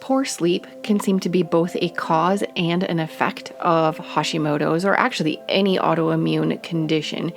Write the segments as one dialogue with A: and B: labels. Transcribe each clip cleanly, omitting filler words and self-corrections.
A: poor sleep can seem to be both a cause and an effect of Hashimoto's, or actually any autoimmune condition.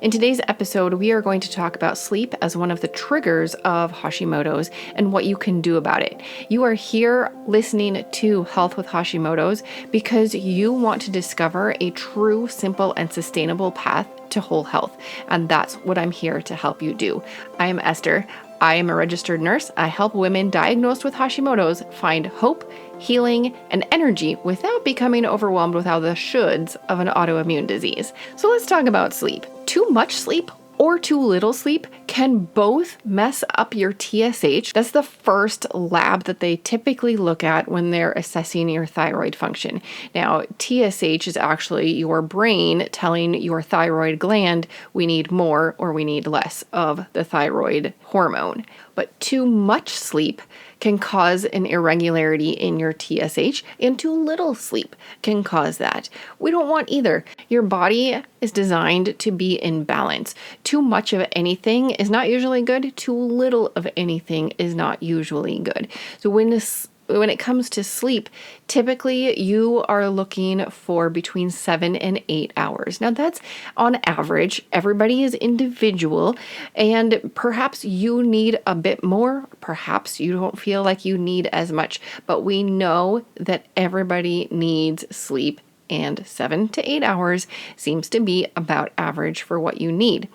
A: In today's episode, we are going to talk about sleep as one of the triggers of Hashimoto's and what you can do about it. You are here listening to Health with Hashimoto's because you want to discover a true, simple, and sustainable path to whole health. And that's what I'm here to help you do. I am Esther. I am a registered nurse. I help women diagnosed with Hashimoto's find hope, healing, and energy without becoming overwhelmed with all the shoulds of an autoimmune disease. So let's talk about sleep. Too much sleep or too little sleep can both mess up your TSH. That's the first lab that they typically look at when they're assessing your thyroid function. Now, TSH is actually your brain telling your thyroid gland we need more or we need less of the thyroid hormone. But too much sleep can cause an irregularity in your TSH, and too little sleep can cause that. We don't want either. Your body is designed to be in balance. Too much of anything is not usually good. Too little of anything is not usually good. So when it comes to sleep, typically you are looking for between 7 and 8 hours. Now that's on average. Everybody is individual, and perhaps you need a bit more. Perhaps you don't feel like you need as much, but we know that everybody needs sleep, and 7 to 8 hours seems to be about average for what you need.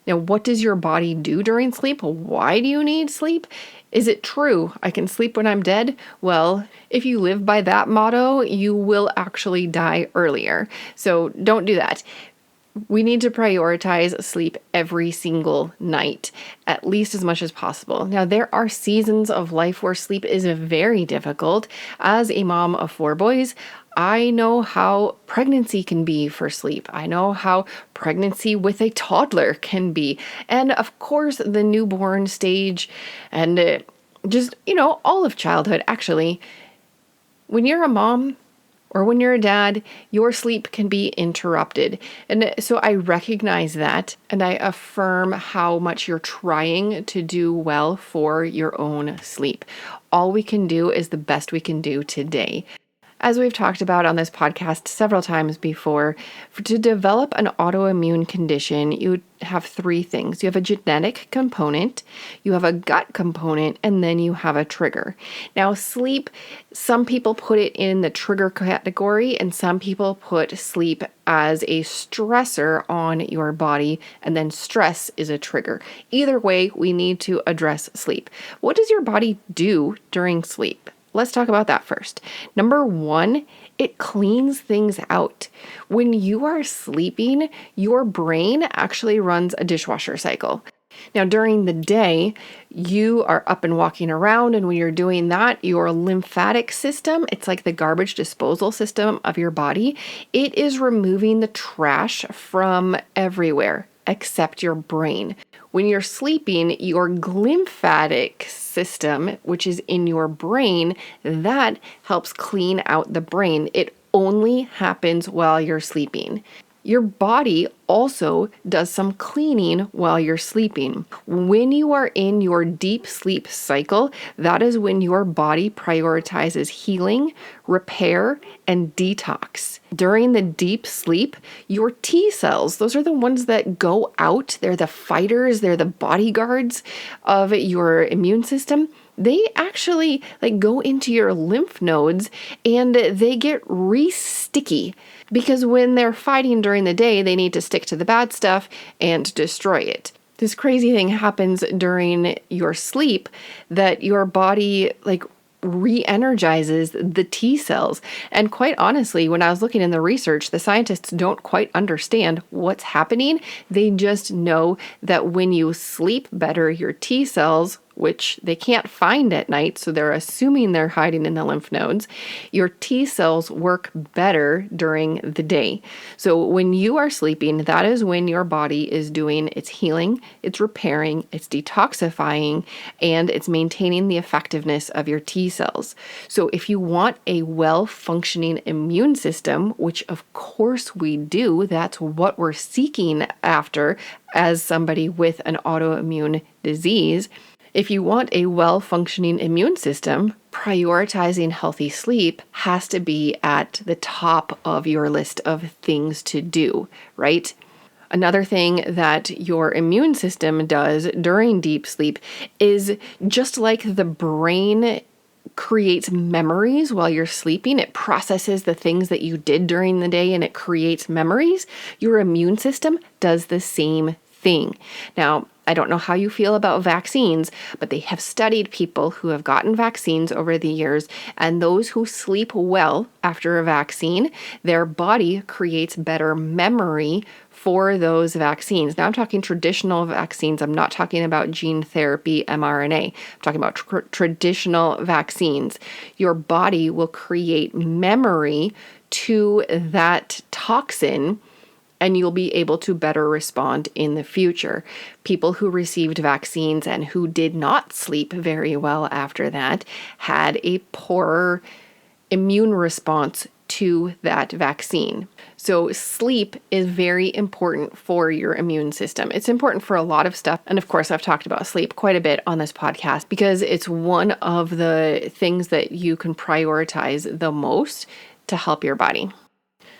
A: Now, what does your body do during sleep? Why do you need sleep? Is it true I can sleep when I'm dead? Well, if you live by that motto, you will actually die earlier. So don't do that. We need to prioritize sleep every single night, at least as much as possible. Now, there are seasons of life where sleep is very difficult. As a mom of 4 boys, I know how pregnancy can be for sleep. I know how pregnancy with a toddler can be. And of course, the newborn stage and all of childhood, actually. When you're a mom, or when you're a dad, your sleep can be interrupted. And so I recognize that, and I affirm how much you're trying to do well for your own sleep. All we can do is the best we can do today. As we've talked about on this podcast several times before, to develop an autoimmune condition, you have 3 things. You have a genetic component, you have a gut component, and then you have a trigger. Now, sleep, some people put it in the trigger category, and some people put sleep as a stressor on your body, and then stress is a trigger. Either way, we need to address sleep. What does your body do during sleep? Let's talk about that first. Number 1, it cleans things out. When you are sleeping, your brain actually runs a dishwasher cycle. Now, during the day, you are up and walking around, and when you're doing that, your lymphatic system, it's like the garbage disposal system of your body, it is removing the trash from everywhere except your brain. When you're sleeping, your lymphatic system, which is in your brain, that helps clean out the brain. It only happens while you're sleeping. Your body also does some cleaning while you're sleeping. When you are in your deep sleep cycle, that is when your body prioritizes healing, repair, and detox. During the deep sleep, your T cells, those are the ones that go out. They're the fighters, they're the bodyguards of your immune system. They actually go into your lymph nodes and they get re-sticky because when they're fighting during the day, they need to stick to the bad stuff and destroy it. This crazy thing happens during your sleep that your body re-energizes the T cells. And quite honestly, when I was looking in the research, the scientists don't quite understand what's happening. They just know that when you sleep better, your T cells, which they can't find at night, so they're assuming they're hiding in the lymph nodes, your T cells work better during the day. So when you are sleeping, that is when your body is doing its healing, it's repairing, it's detoxifying, and it's maintaining the effectiveness of your T cells. So if you want a well-functioning immune system, which of course we do, that's what we're seeking after as somebody with an autoimmune disease. If you want a well-functioning immune system, prioritizing healthy sleep has to be at the top of your list of things to do, right? Another thing that your immune system does during deep sleep is just like the brain creates memories while you're sleeping. It processes the things that you did during the day and it creates memories. Your immune system does the same thing. Now, I don't know how you feel about vaccines, but they have studied people who have gotten vaccines over the years, and those who sleep well after a vaccine, their body creates better memory for those vaccines. Now I'm talking traditional vaccines. I'm not talking about gene therapy, mRNA. I'm talking about traditional vaccines. Your body will create memory to that toxin, and you'll be able to better respond in the future. People who received vaccines and who did not sleep very well after that had a poorer immune response to that vaccine. So sleep is very important for your immune system. It's important for a lot of stuff. And of course, I've talked about sleep quite a bit on this podcast because it's one of the things that you can prioritize the most to help your body.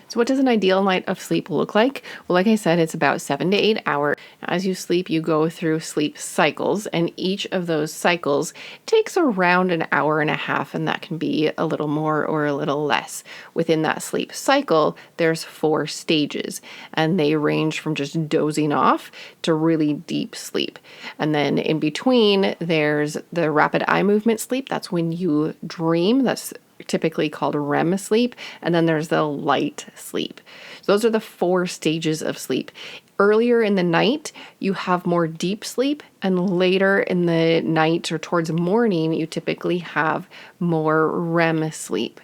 A: So what does an ideal night of sleep look like? Well, like I said, it's about 7 to 8 hours. As you sleep, you go through sleep cycles, and each of those cycles takes around an hour and a half, and that can be a little more or a little less. Within that sleep cycle, there's 4 stages, and they range from just dozing off to really deep sleep. And then in between, there's the rapid eye movement sleep. That's when you dream. That's typically called REM sleep, and then there's the light sleep. So those are the 4 stages of sleep. Earlier in the night, you have more deep sleep, and later in the night or towards morning, you typically have more REM sleep.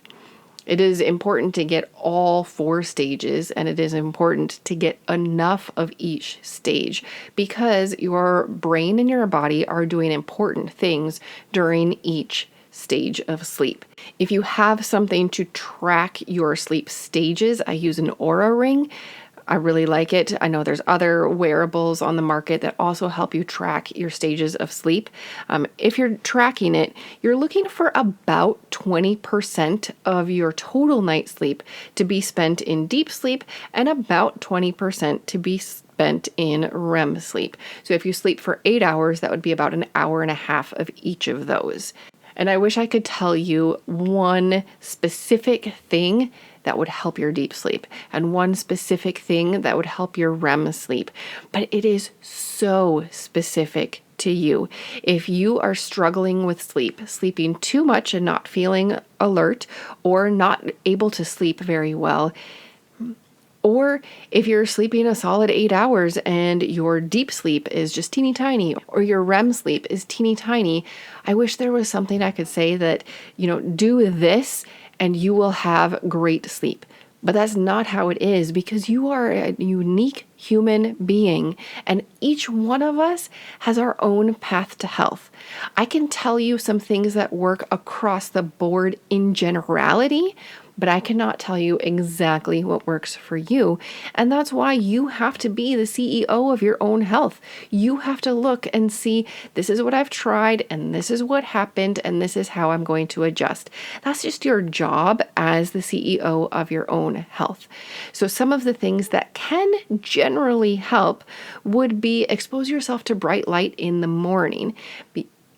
A: It is important to get all 4 stages, and it is important to get enough of each stage because your brain and your body are doing important things during each stage of sleep. If you have something to track your sleep stages, I use an Oura ring. I really like it. I know there's other wearables on the market that also help you track your stages of sleep. If you're tracking it, you're looking for about 20% of your total night's sleep to be spent in deep sleep and about 20% to be spent in REM sleep. So if you sleep for 8 hours, that would be about an hour and a half of each of those. And I wish I could tell you one specific thing that would help your deep sleep and one specific thing that would help your REM sleep, but it is so specific to you. If you are struggling with sleep, sleeping too much and not feeling alert, or not able to sleep very well, or if you're sleeping a solid 8 hours and your deep sleep is just teeny tiny, or your REM sleep is teeny tiny, I wish there was something I could say that, do this and you will have great sleep. But that's not how it is because you are a unique human being and each one of us has our own path to health. I can tell you some things that work across the board in generality, but I cannot tell you exactly what works for you. And that's why you have to be the CEO of your own health. You have to look and see, this is what I've tried, and this is what happened, and this is how I'm going to adjust. That's just your job as the CEO of your own health. So some of the things that can generally help would be expose yourself to bright light in the morning.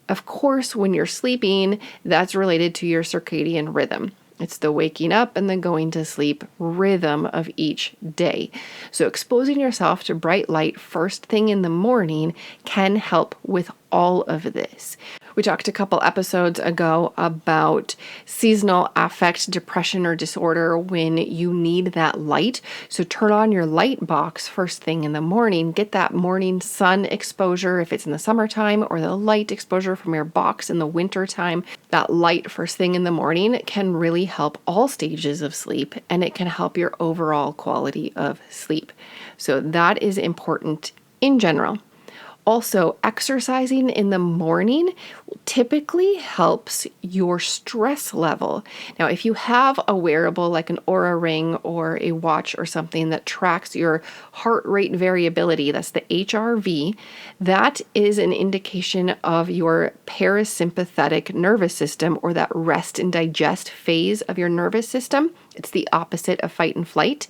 A: Of course, when you're sleeping, that's related to your circadian rhythm. It's the waking up and the going to sleep rhythm of each day. So exposing yourself to bright light first thing in the morning can help with all of this. We talked a couple episodes ago about seasonal affect depression or disorder when you need that light. So turn on your light box first thing in the morning. Get that morning sun exposure if it's in the summertime, or the light exposure from your box in the wintertime. That light first thing in the morning can really help all stages of sleep, and it can help your overall quality of sleep. So that is important in general. Also, exercising in the morning typically helps your stress level. Now, if you have a wearable like an Oura ring or a watch or something that tracks your heart rate variability, that's the HRV, that is an indication of your parasympathetic nervous system, or that rest and digest phase of your nervous system. It's the opposite of fight and flight.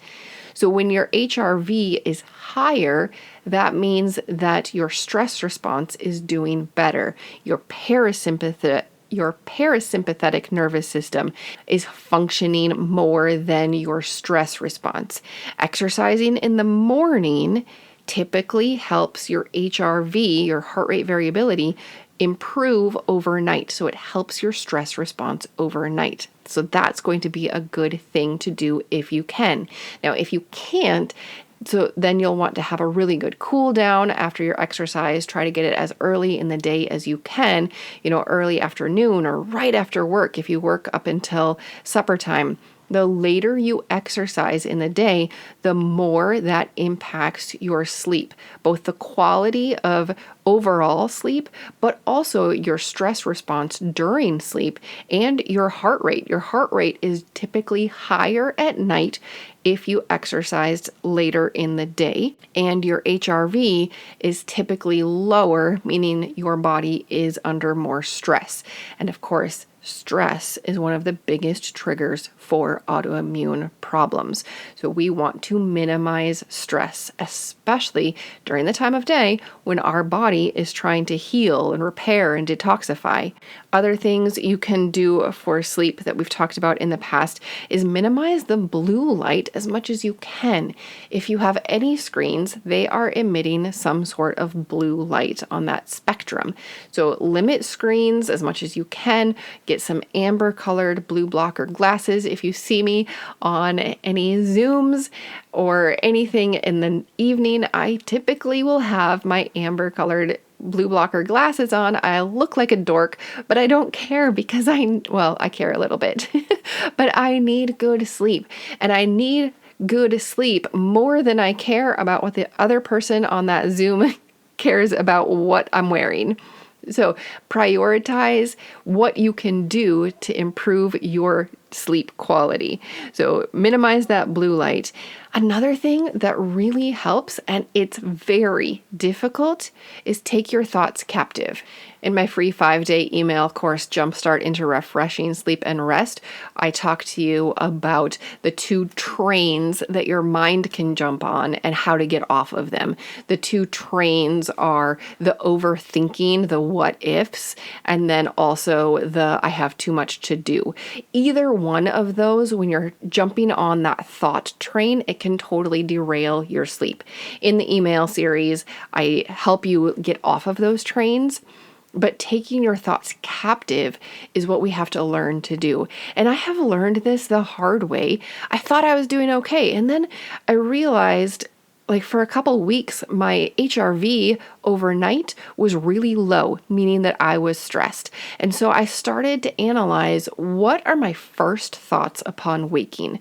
A: So when your HRV is higher, that means that your stress response is doing better. Your parasympathetic nervous system is functioning more than your stress response. Exercising in the morning typically helps your HRV, your heart rate variability, improve overnight. So it helps your stress response overnight. So that's going to be a good thing to do if you can. Now, if you can't, so then you'll want to have a really good cool down after your exercise. Try to get it as early in the day as you can, early afternoon or right after work if you work up until supper time. The later you exercise in the day, the more that impacts your sleep, both the quality of overall sleep, but also your stress response during sleep and your heart rate. Your heart rate is typically higher at night if you exercised later in the day, and your HRV is typically lower, meaning your body is under more stress. And of course, stress is one of the biggest triggers for autoimmune problems. So we want to minimize stress, especially during the time of day when our body is trying to heal and repair and detoxify. Other things you can do for sleep that we've talked about in the past is minimize the blue light as much as you can. If you have any screens, they are emitting some sort of blue light on that spectrum. So limit screens as much as you can. Get some amber colored blue blocker glasses. If you see me on any Zooms or anything in the evening, I typically will have my amber colored blue blocker glasses on. I look like a dork, but I don't care because I care a little bit, but I need good sleep, and I need good sleep more than I care about what the other person on that Zoom cares about what I'm wearing. So prioritize what you can do to improve your sleep quality. So minimize that blue light. Another thing that really helps, and it's very difficult, is take your thoughts captive. In my free 5-day email course, Jumpstart into Refreshing Sleep and Rest, I talk to you about the 2 trains that your mind can jump on and how to get off of them. The 2 trains are the overthinking, the what ifs, and then also the I have too much to do. Either one of those, when you're jumping on that thought train, it can totally derail your sleep. In the email series, I help you get off of those trains. But taking your thoughts captive is what we have to learn to do. And I have learned this the hard way. I thought I was doing okay. And then I realized, for a couple weeks, my HRV overnight was really low, meaning that I was stressed. And so I started to analyze, what are my first thoughts upon waking?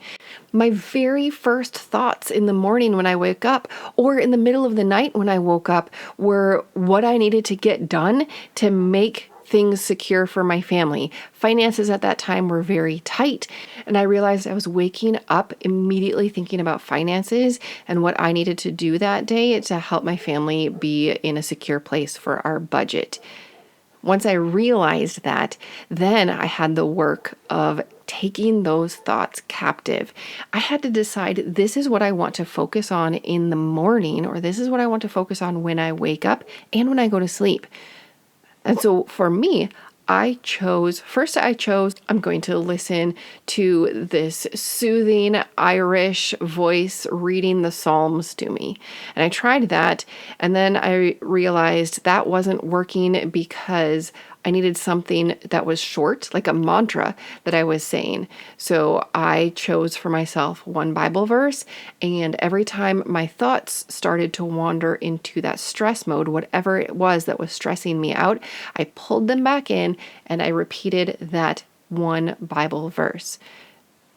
A: My very first thoughts in the morning when I wake up, or in the middle of the night when I woke up, were what I needed to get done to make things secure for my family. Finances at that time were very tight, and I realized I was waking up immediately thinking about finances and what I needed to do that day to help my family be in a secure place for our budget. Once I realized that, then I had the work of taking those thoughts captive. I had to decide, this is what I want to focus on in the morning, or this is what I want to focus on when I wake up and when I go to sleep. And so for me, I chose I'm going to listen to this soothing Irish voice reading the Psalms to me. And I tried that, and then I realized that wasn't working because I needed something that was short, like a mantra that I was saying. So I chose for myself one Bible verse, and every time my thoughts started to wander into that stress mode, whatever it was that was stressing me out, I pulled them back in and I repeated that one Bible verse.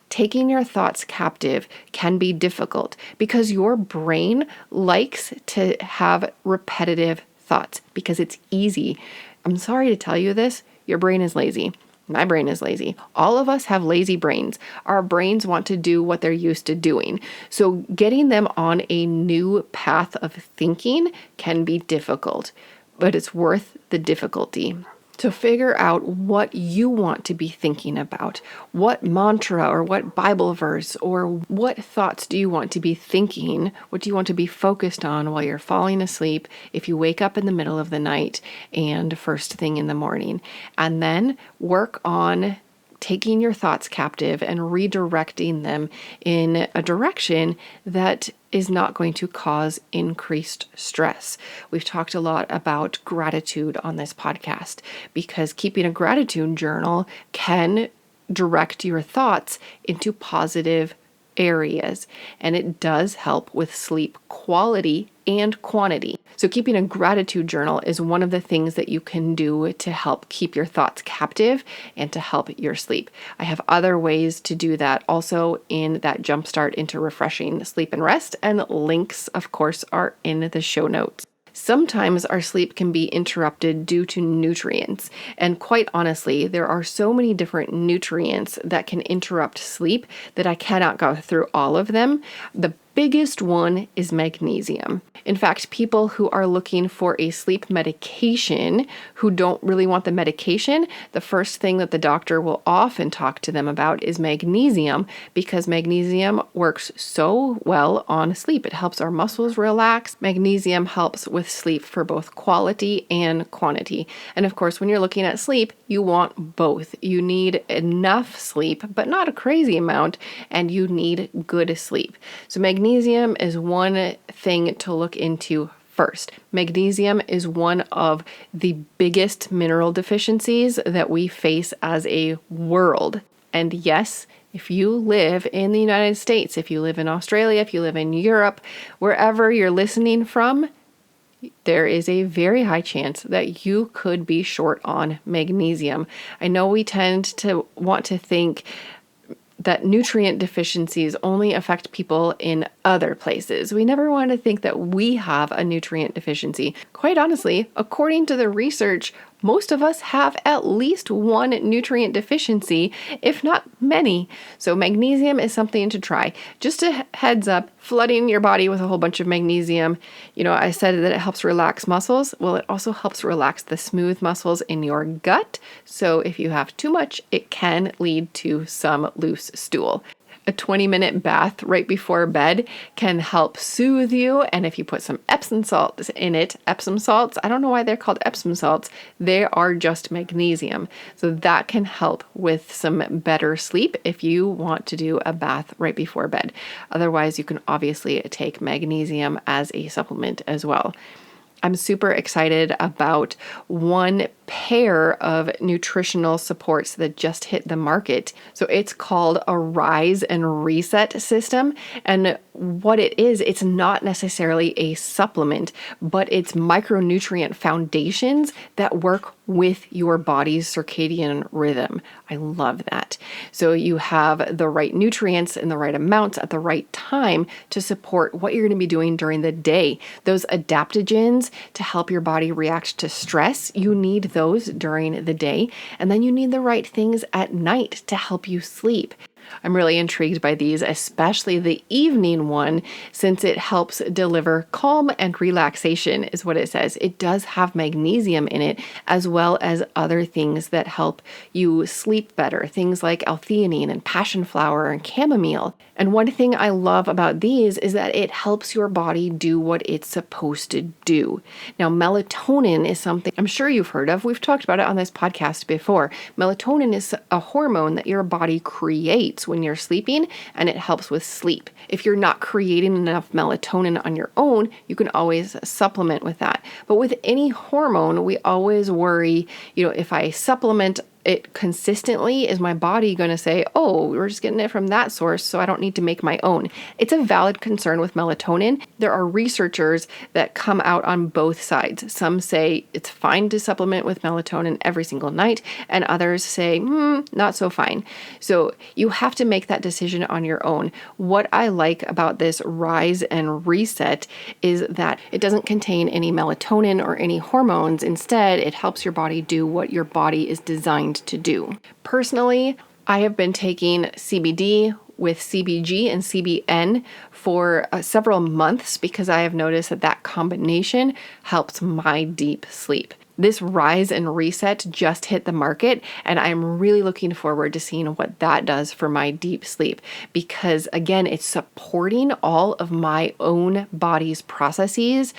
A: Taking your thoughts captive can be difficult because your brain likes to have repetitive thoughts because it's easy. I'm sorry to tell you this, your brain is lazy. My brain is lazy. All of us have lazy brains. Our brains want to do what they're used to doing. So getting them on a new path of thinking can be difficult, but it's worth the difficulty. So figure out what you want to be thinking about. What mantra or what Bible verse or what thoughts do you want to be thinking? What do you want to be focused on while you're falling asleep, if you wake up in the middle of the night and first thing in the morning? And then work on taking your thoughts captive and redirecting them in a direction that is not going to cause increased stress. We've talked a lot about gratitude on this podcast because keeping a gratitude journal can direct your thoughts into positive areas, and it does help with sleep quality and quantity. So keeping a gratitude journal is one of the things that you can do to help keep your thoughts captive and to help your sleep. I have other ways to do that also in that Jumpstart into Refreshing Sleep and Rest, and links, of course, are in the show notes. Sometimes our sleep can be interrupted due to nutrients. And quite honestly, there are so many different nutrients that can interrupt sleep that I cannot go through all of them. The biggest one is magnesium. In fact, people who are looking for a sleep medication who don't really want the medication, the first thing that the doctor will often talk to them about is magnesium, because magnesium works so well on sleep. It helps our muscles relax. Magnesium helps with sleep for both quality and quantity. And of course, when you're looking at sleep, you want both. You need enough sleep, but not a crazy amount, and you need good sleep. So magnesium is one thing to look into first. Magnesium is one of the biggest mineral deficiencies that we face as a world. And yes, if you live in the United States, if you live in Australia, if you live in Europe, wherever you're listening from, there is a very high chance that you could be short on magnesium. I know we tend to want to think that nutrient deficiencies only affect people in other places. We never want to think that we have a nutrient deficiency. Quite honestly, according to the research, most of us have at least one nutrient deficiency, if not many. So magnesium is something to try. Just a heads up, flooding your body with a whole bunch of magnesium. I said that it helps relax muscles. Well, it also helps relax the smooth muscles in your gut. So if you have too much, it can lead to some loose stool. A 20-minute bath right before bed can help soothe you. And if you put some Epsom salts in it, Epsom salts, I don't know why they're called Epsom salts. They are just magnesium. So that can help with some better sleep if you want to do a bath right before bed. Otherwise, you can obviously take magnesium as a supplement as well. I'm super excited about one pair of nutritional supports that just hit the market. So it's called a Rise and Reset system. And what it is, it's not necessarily a supplement, but it's micronutrient foundations that work with your body's circadian rhythm. I love that. So you have the right nutrients in the right amounts at the right time to support what you're going to be doing during the day. Those adaptogens to help your body react to stress, you need those during the day. And then you need the right things at night to help you sleep. I'm really intrigued by these, especially the evening one, since it helps deliver calm and relaxation, is what it says. It does have magnesium in it, as well as other things that help you sleep better, things like L-theanine and passion flower and chamomile. And one thing I love about these is that it helps your body do what it's supposed to do. Now, melatonin is something I'm sure you've heard of. We've talked about it on this podcast before. Melatonin is a hormone that your body creates when you're sleeping, and it helps with sleep. If you're not creating enough melatonin on your own, you can always supplement with that. But with any hormone, we always worry, if I supplement it consistently, is my body going to say, oh, we're just getting it from that source, so I don't need to make my own? It's a valid concern with melatonin. There are researchers that come out on both sides. Some say it's fine to supplement with melatonin every single night, and others say, not so fine. So you have to make that decision on your own. What I like about this Rise and Reset is that it doesn't contain any melatonin or any hormones. Instead, it helps your body do what your body is designed to do. Personally, I have been taking CBD with CBG and CBN for several months because I have noticed that that combination helps my deep sleep. This Rise and Reset just hit the market, and I'm really looking forward to seeing what that does for my deep sleep because, again, it's supporting all of my own body's processes.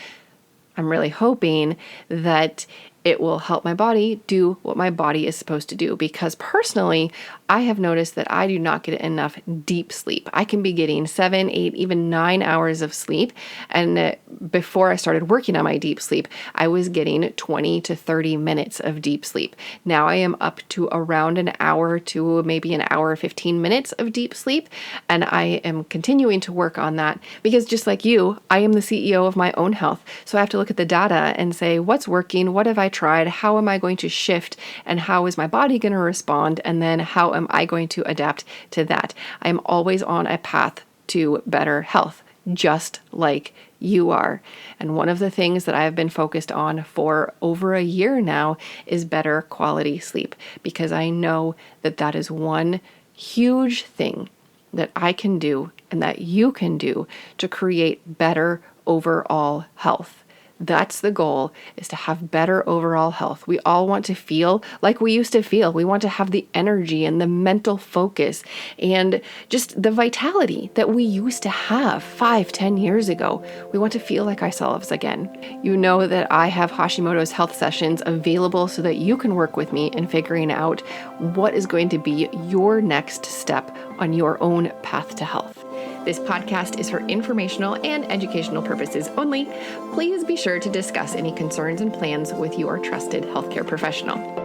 A: I'm really hoping that it will help my body do what my body is supposed to do because personally, I have noticed that I do not get enough deep sleep. I can be getting 7, 8, even 9 hours of sleep. And before I started working on my deep sleep, I was getting 20 to 30 minutes of deep sleep. Now I am up to around an hour to maybe an hour, 15 minutes of deep sleep. And I am continuing to work on that because just like you, I am the CEO of my own health. So I have to look at the data and say, what's working? What have I tried? How am I going to shift? And how is my body going to respond? And then how am I going to adapt to that? I am always on a path to better health, just like you are. And one of the things that I have been focused on for over a year now is better quality sleep, because I know that that is one huge thing that I can do and that you can do to create better overall health. That's the goal, is to have better overall health. We all want to feel like we used to feel. We want to have the energy and the mental focus and just the vitality that we used to have 5-10 years ago. We want to feel like ourselves again. You know that I have Hashimoto's health sessions available so that you can work with me in figuring out what is going to be your next step on your own path to health. This podcast is for informational and educational purposes only. Please be sure to discuss any concerns and plans with your trusted healthcare professional.